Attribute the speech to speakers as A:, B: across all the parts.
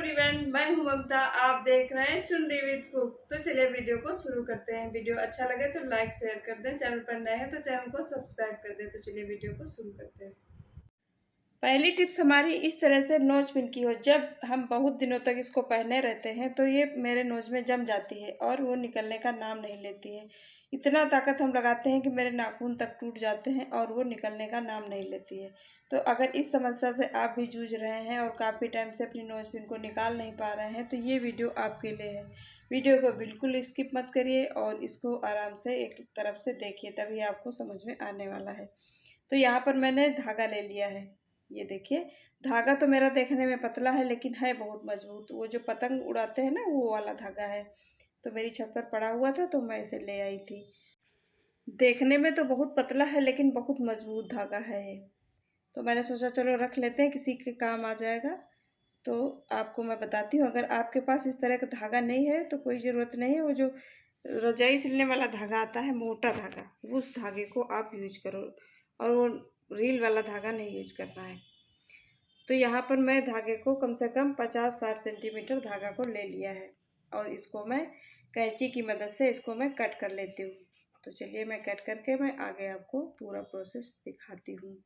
A: Everyone, मैं हूं ममता। आप देख रहे हैं चुनरी विद कुक। तो चलिए वीडियो को शुरू करते हैं। वीडियो अच्छा लगे तो लाइक शेयर कर दें। चैनल पर नए हैं तो चैनल को सब्सक्राइब कर दें। तो चलिए वीडियो को शुरू करते हैं। पहली टिप्स हमारी इस तरह से नोज पिन की हो। जब हम बहुत दिनों तक इसको पहने रहते हैं तो ये मेरे नोज में जम जाती है और वो निकलने का नाम नहीं लेती है। इतना ताकत हम लगाते हैं कि मेरे नाखून तक टूट जाते हैं और वो निकलने का नाम नहीं लेती है। तो अगर इस समस्या से आप भी जूझ रहे हैं और काफ़ी टाइम से अपनी नोज पिन को निकाल नहीं पा रहे हैं तो ये वीडियो आपके लिए है। वीडियो को बिल्कुल स्किप मत करिए और इसको आराम से एक तरफ से देखिए, तभी आपको समझ में आने वाला है। तो यहाँ पर मैंने धागा ले लिया है। ये देखिए, धागा तो मेरा देखने में पतला है लेकिन है बहुत मजबूत। वो जो पतंग उड़ाते हैं ना, वो वाला धागा है। तो मेरी छत पर पड़ा हुआ था तो मैं इसे ले आई थी। देखने में तो बहुत पतला है लेकिन बहुत मजबूत धागा है ये। तो मैंने सोचा चलो रख लेते हैं, किसी के काम आ जाएगा। तो आपको मैं बताती हूँ, अगर आपके पास इस तरह का धागा नहीं है तो कोई ज़रूरत नहीं है। वो जो रजाई सिलने वाला धागा आता है, मोटा धागा, उस धागे को आप यूज करो और वो रील वाला धागा नहीं यूज करना है। तो यहाँ पर मैं धागे को कम से कम 50-60 सेंटीमीटर धागा को ले लिया है और इसको मैं कैंची की मदद से इसको मैं कट कर लेती हूँ। तो चलिए मैं कट करके मैं आगे आपको पूरा प्रोसेस दिखाती हूँ।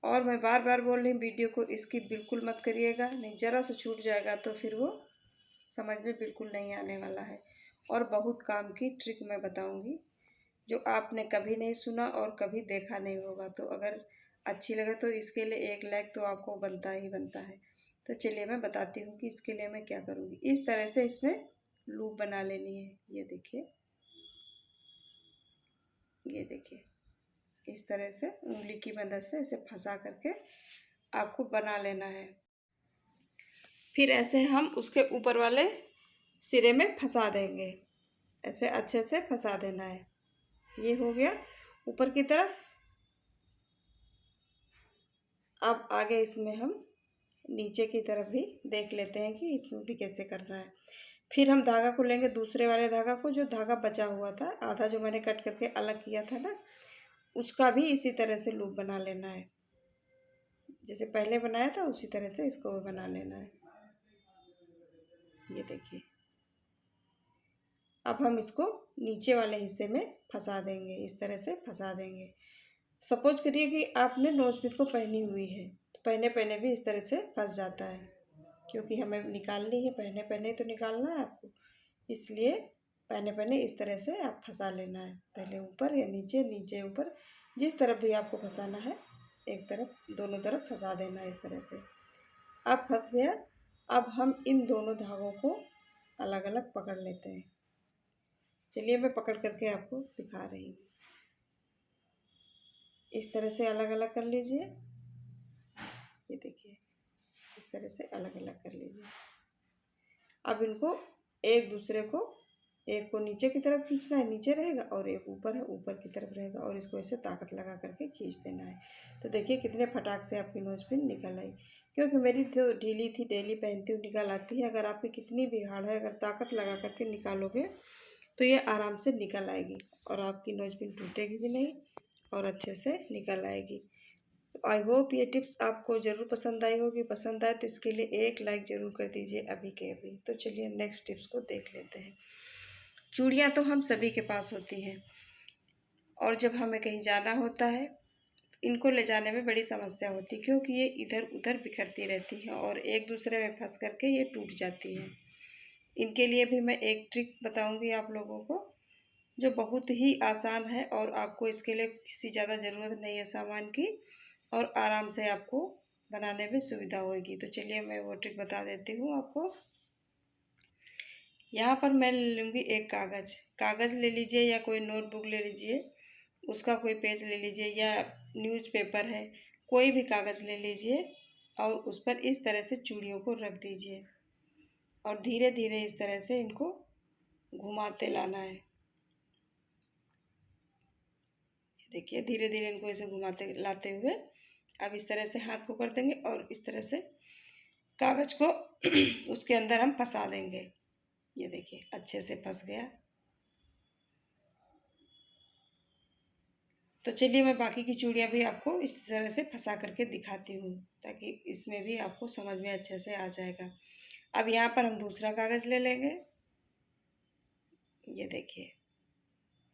A: और मैं बार बार बोल रही हूँ, वीडियो को स्किप बिल्कुल मत करिएगा, नहीं ज़रा से छूट जाएगा तो फिर वो समझ में बिल्कुल नहीं आने वाला है। और बहुत काम की ट्रिक मैं बताऊँगी जो आपने कभी नहीं सुना और कभी देखा नहीं होगा। तो अगर अच्छी लगे तो इसके लिए एक लाइक तो आपको बनता ही बनता है। तो चलिए मैं बताती हूँ कि इसके लिए मैं क्या करूँगी। इस तरह से इसमें लूप बना लेनी है। ये देखिए, ये देखिए, इस तरह से उंगली की मदद से इसे फंसा करके आपको बना लेना है। फिर ऐसे हम उसके ऊपर वाले सिरे में फंसा देंगे। ऐसे अच्छे से फंसा देना है। ये हो गया ऊपर की तरफ। अब आगे इसमें हम नीचे की तरफ भी देख लेते हैं कि इसमें भी कैसे करना है। फिर हम धागा को लेंगे, दूसरे वाले धागा को, जो धागा बचा हुआ था आधा, जो मैंने कट करके अलग किया था ना, उसका भी इसी तरह से लूप बना लेना है। जैसे पहले बनाया था उसी तरह से इसको भी बना लेना है। ये देखिए, अब हम इसको नीचे वाले हिस्से में फंसा देंगे। इस तरह से फंसा देंगे। सपोज करिए कि आपने नोज पिन को पहनी हुई है तो पहने पहने भी इस तरह से फंस जाता है, क्योंकि हमें निकालनी है। पहने पहने तो निकालना है आपको, इसलिए पहने पहने इस तरह से आप फंसा लेना है। पहले ऊपर या नीचे, नीचे ऊपर, जिस तरफ भी आपको फंसाना है, एक तरफ दोनों तरफ फंसा देना है इस तरह से। अब फंस गया। अब हम इन दोनों धागों को अलग अलग पकड़ लेते हैं। चलिए मैं पकड़ करके आपको दिखा रही हूँ। इस तरह से अलग अलग कर लीजिए। ये देखिए, इस तरह से अलग अलग कर लीजिए। अब इनको एक दूसरे को, एक को नीचे की तरफ खींचना है, नीचे रहेगा, और एक ऊपर है, ऊपर की तरफ रहेगा, और इसको ऐसे ताकत लगा करके खींच देना है। तो देखिए कितने फटाक से आपकी नोज पिन निकल आई। क्योंकि मेरी तो ढीली थी, डेली पहनती हूँ, निकल आती है। अगर आपकी कितनी भी हार्ड है, अगर ताकत लगा करके निकालोगे तो ये आराम से निकल आएगी और आपकी नोज पिन टूटेगी भी नहीं और अच्छे से निकल आएगी। आई होप ये टिप्स आपको ज़रूर पसंद आई होगी। पसंद आए तो इसके लिए एक लाइक ज़रूर कर दीजिए अभी के अभी। तो चलिए नेक्स्ट टिप्स को देख लेते हैं। चूड़ियाँ तो हम सभी के पास होती हैं और जब हमें कहीं जाना होता है इनको ले जाने में बड़ी समस्या होती है, क्योंकि ये इधर उधर बिखरती रहती हैं और एक दूसरे में फंस करके ये टूट जाती हैं। इनके लिए भी मैं एक ट्रिक बताऊंगी आप लोगों को, जो बहुत ही आसान है और आपको इसके लिए किसी ज़्यादा ज़रूरत नहीं है सामान की, और आराम से आपको बनाने में सुविधा होगी। तो चलिए मैं वो ट्रिक बता देती हूँ आपको। यहाँ पर मैं ले लूँगी एक कागज़ ले लीजिए या कोई नोटबुक ले लीजिए, उसका कोई पेज ले लीजिए, या न्यूज़पेपर है, कोई भी कागज़ ले लीजिए और उस पर इस तरह से चूड़ियों को रख दीजिए और धीरे धीरे इस तरह से इनको घुमाते लाना है। देखिए धीरे धीरे इनको ऐसे घुमाते लाते हुए अब इस तरह से हाथ को कर देंगे और इस तरह से कागज़ को उसके अंदर हम फंसा देंगे। ये देखिए अच्छे से फंस गया। तो चलिए मैं बाकी की चूड़ियाँ भी आपको इस तरह से फंसा करके दिखाती हूँ, ताकि इसमें भी आपको समझ में अच्छे से आ जाएगा। अब यहाँ पर हम दूसरा कागज़ ले लेंगे। ये देखिए,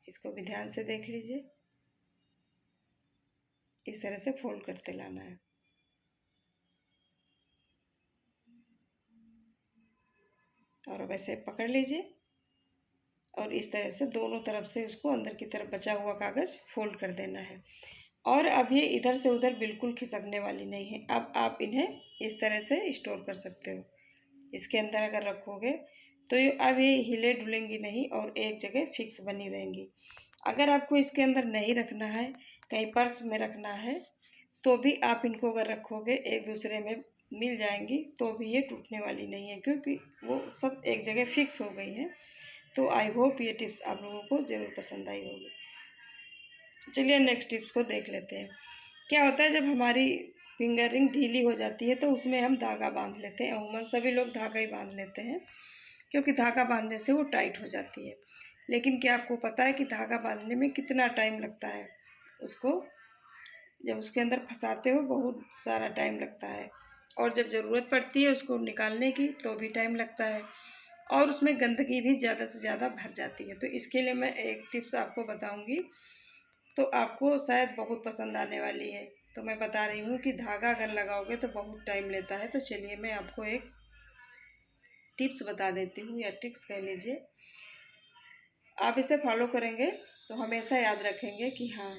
A: इसको भी ध्यान से देख लीजिए। इस तरह से फोल्ड करते लाना है। और अब ऐसे पकड़ लीजिए और इस तरह से दोनों तरफ से उसको अंदर की तरफ बचा हुआ कागज़ फोल्ड कर देना है। और अब ये इधर से उधर बिल्कुल खिसकने वाली नहीं है। अब आप इन्हें इस तरह से स्टोर कर सकते हो। इसके अंदर अगर रखोगे तो अब ये हिले डुलेंगी नहीं और एक जगह फिक्स बनी रहेंगी। अगर आपको इसके अंदर नहीं रखना है, कहीं पर्स में रखना है, तो भी आप इनको अगर रखोगे एक दूसरे में मिल जाएंगी तो भी ये टूटने वाली नहीं है, क्योंकि वो सब एक जगह फिक्स हो गई है। तो आई होप ये टिप्स आप लोगों को ज़रूर पसंद आई होगी। चलिए नेक्स्ट टिप्स को देख लेते हैं। क्या होता है, जब हमारी फिंगर रिंग ढीली हो जाती है तो उसमें हम धागा बांध लेते हैं। अमूमन सभी लोग धागा ही बांध लेते हैं, क्योंकि धागा बांधने से वो टाइट हो जाती है। लेकिन क्या आपको पता है कि धागा बांधने में कितना टाइम लगता है? उसको जब उसके अंदर फंसाते हो बहुत सारा टाइम लगता है, और जब ज़रूरत पड़ती है उसको निकालने की तो भी टाइम लगता है, और उसमें गंदगी भी ज़्यादा से ज़्यादा भर जाती है। तो इसके लिए मैं एक टिप्स आपको बताऊंगी, तो आपको शायद बहुत पसंद आने वाली है। तो मैं बता रही हूँ कि धागा अगर लगाओगे तो बहुत टाइम लेता है। तो चलिए मैं आपको एक टिप्स बता देती हूँ, या ट्रिक्स कह लीजिए। आप इसे फॉलो करेंगे तो हमेशा याद रखेंगे कि हाँ,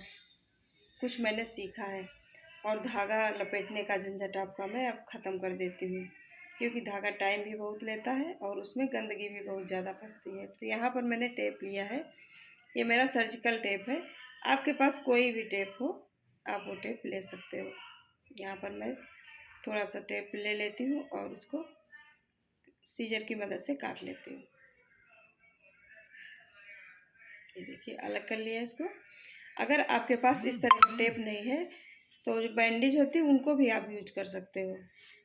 A: कुछ मैंने सीखा है। और धागा लपेटने का झंझट आपका मैं अब ख़त्म कर देती हूँ, क्योंकि धागा टाइम भी बहुत लेता है और उसमें गंदगी भी बहुत ज़्यादा फंसती है। तो यहाँ पर मैंने टेप लिया है, ये मेरा सर्जिकल टेप है। आपके पास कोई भी टेप हो आप वो टेप ले सकते हो। यहाँ पर मैं थोड़ा सा टेप ले लेती हूँ और उसको सीजर की मदद से काट लेती हूँ। ये देखिए, अलग कर लिया इसको। अगर आपके पास इस तरह का टेप नहीं है तो जो बैंडेज होती है उनको भी आप यूज कर सकते हो।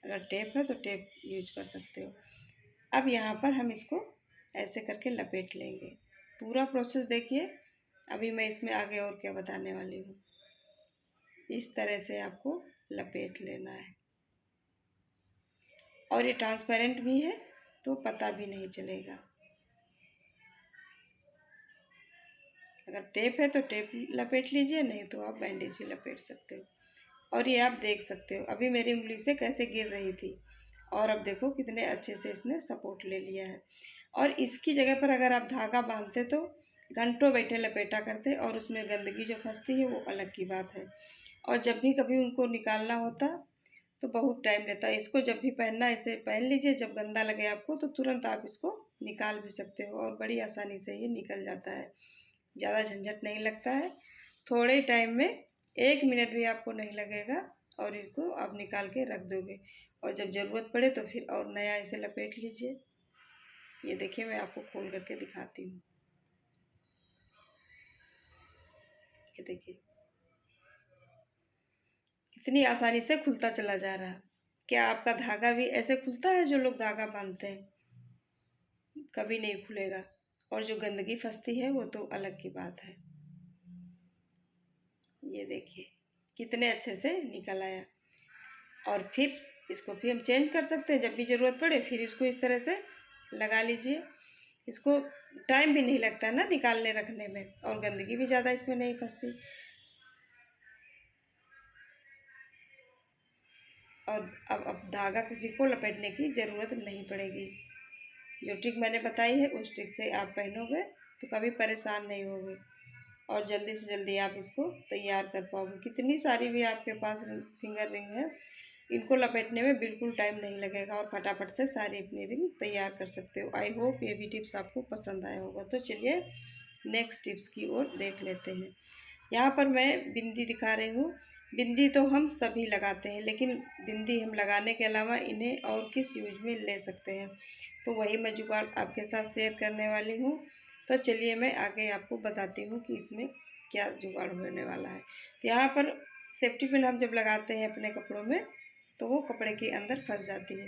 A: अगर टेप है तो टेप यूज कर सकते हो। अब यहाँ पर हम इसको ऐसे करके लपेट लेंगे। पूरा प्रोसेस देखिए। अभी मैं इसमें आगे और क्या बताने वाली हूँ। इस तरह से आपको लपेट लेना है, और ये ट्रांसपेरेंट भी है तो पता भी नहीं चलेगा। अगर टेप है तो टेप लपेट लीजिए, नहीं तो आप बैंडेज भी लपेट सकते हो। और ये आप देख सकते हो अभी मेरी उंगली से कैसे गिर रही थी, और अब देखो कितने अच्छे से इसने सपोर्ट ले लिया है। और इसकी जगह पर अगर आप धागा बांधते तो घंटों बैठे लपेटा करते, और उसमें गंदगी जो फंसती है वो अलग की बात है। और जब भी कभी उनको निकालना होता तो बहुत टाइम लेता है। इसको जब भी पहनना इसे पहन लीजिए, जब गंदा लगे आपको तो तुरंत आप इसको निकाल भी सकते हो, और बड़ी आसानी से ये निकल जाता है। ज़्यादा झंझट नहीं लगता है। थोड़े टाइम में 1 मिनट भी आपको नहीं लगेगा, और इनको आप निकाल के रख दोगे, और जब ज़रूरत पड़े तो फिर और नया इसे लपेट लीजिए। ये देखिए, मैं आपको खोल करके दिखाती हूँ। ये देखिए कितनी आसानी से खुलता चला जा रहा है। क्या आपका धागा भी ऐसे खुलता है? जो लोग धागा बांधते हैं कभी नहीं खुलेगा, और जो गंदगी फंसती है वो तो अलग की बात है। ये देखिए कितने अच्छे से निकल आया। और फिर इसको भी हम चेंज कर सकते हैं, जब भी ज़रूरत पड़े फिर इसको इस तरह से लगा लीजिए। इसको टाइम भी नहीं लगता ना निकालने रखने में, और गंदगी भी ज़्यादा इसमें नहीं फंसती। और अब धागा किसी को लपेटने की ज़रूरत नहीं पड़ेगी। जो ट्रिक मैंने बताई है उस ट्रिक से आप पहनोगे तो कभी परेशान नहीं होगे, और जल्दी से जल्दी आप इसको तैयार कर पाओगे। कितनी सारी भी आपके पास फिंगर रिंग है, इनको लपेटने में बिल्कुल टाइम नहीं लगेगा, और फटाफट से सारी अपनी रिंग तैयार कर सकते हो। आई होप ये भी टिप्स आपको पसंद आया होगा। तो चलिए नेक्स्ट टिप्स की ओर देख लेते हैं। यहाँ पर मैं बिंदी दिखा रही हूँ। बिंदी तो हम सभी लगाते हैं, लेकिन बिंदी हम लगाने के अलावा इन्हें और किस यूज में ले सकते हैं, तो वही मैं जुगाड़ आपके साथ शेयर करने वाली हूँ। तो चलिए मैं आगे आपको बताती हूँ कि इसमें क्या जुगाड़ होने वाला है। तो यहाँ पर सेफ्टी पिन हम जब लगाते हैं अपने कपड़ों में तो वो कपड़े के अंदर फंस जाती है।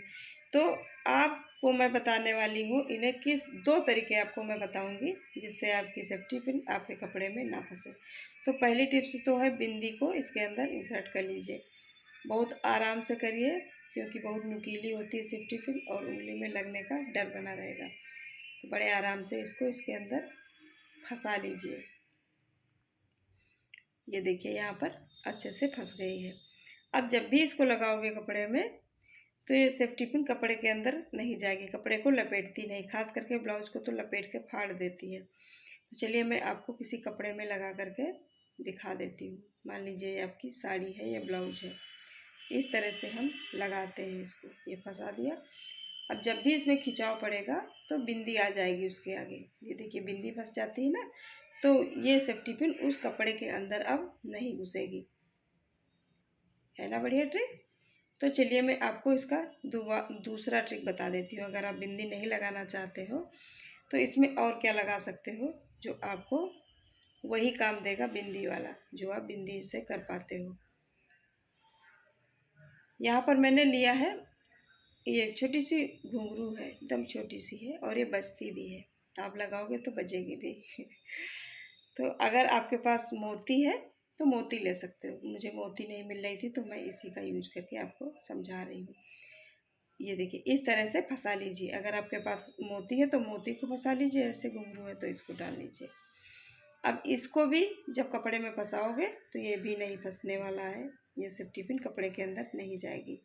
A: तो आपको मैं बताने वाली हूँ इन्हें किस 2 तरीके आपको मैं बताऊँगी जिससे आपकी सेफ्टी पिन आपके कपड़े में ना फंसे। तो पहली टिप्स तो है बिंदी को इसके अंदर इंसर्ट कर लीजिए। बहुत आराम से करिए, क्योंकि बहुत नुकीली होती है सेफ्टी पिन और उंगली में लगने का डर बना रहेगा। तो बड़े आराम से इसको इसके अंदर फंसा लीजिए। ये देखिए यहाँ पर अच्छे से फंस गई है। अब जब भी इसको लगाओगे कपड़े में तो ये सेफ्टी पिन कपड़े के अंदर नहीं जाएगी, कपड़े को लपेटती नहीं, खास करके ब्लाउज को तो लपेट के फाड़ देती है। तो चलिए मैं आपको किसी कपड़े में लगा करके दिखा देती हूँ। मान लीजिए ये आपकी साड़ी है या ब्लाउज है, इस तरह से हम लगाते हैं इसको। ये फंसा दिया। अब जब भी इसमें खिंचाव पड़ेगा तो बिंदी आ जाएगी उसके आगे। ये देखिए बिंदी फंस जाती है ना, तो ये सेफ्टी पिन उस कपड़े के अंदर अब नहीं घुसेगी। है ना बढ़िया ट्रिक। तो चलिए मैं आपको इसका दूसरा ट्रिक बता देती हूँ। अगर आप बिंदी नहीं लगाना चाहते हो तो इसमें और क्या लगा सकते हो जो आपको वही काम देगा बिंदी वाला, जो आप बिंदी से कर पाते हो। यहाँ पर मैंने लिया है, ये छोटी सी घुंघरू है, एकदम छोटी सी है और ये बजती भी है। आप लगाओगे तो बजेगी भी। तो अगर आपके पास मोती है तो मोती ले सकते हो। मुझे मोती नहीं मिल रही थी तो मैं इसी का यूज करके आपको समझा रही हूँ। ये देखिए इस तरह से फंसा लीजिए। अगर आपके पास मोती है तो मोती को फंसा लीजिए, ऐसे घुंघरू है तो इसको डाल लीजिए। अब इसको भी जब कपड़े में फंसाओगे तो ये भी नहीं फंसने वाला है, ये सेफ्टी पिन कपड़े के अंदर नहीं जाएगी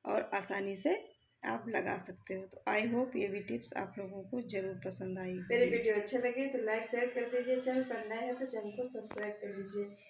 A: और आसानी से आप लगा सकते हो। तो आई होप ये भी टिप्स आप लोगों को ज़रूर पसंद आई। मेरे वीडियो अच्छे लगे तो लाइक शेयर कर दीजिए, चैनल पर नए हैं तो चैनल को सब्सक्राइब कर लीजिए।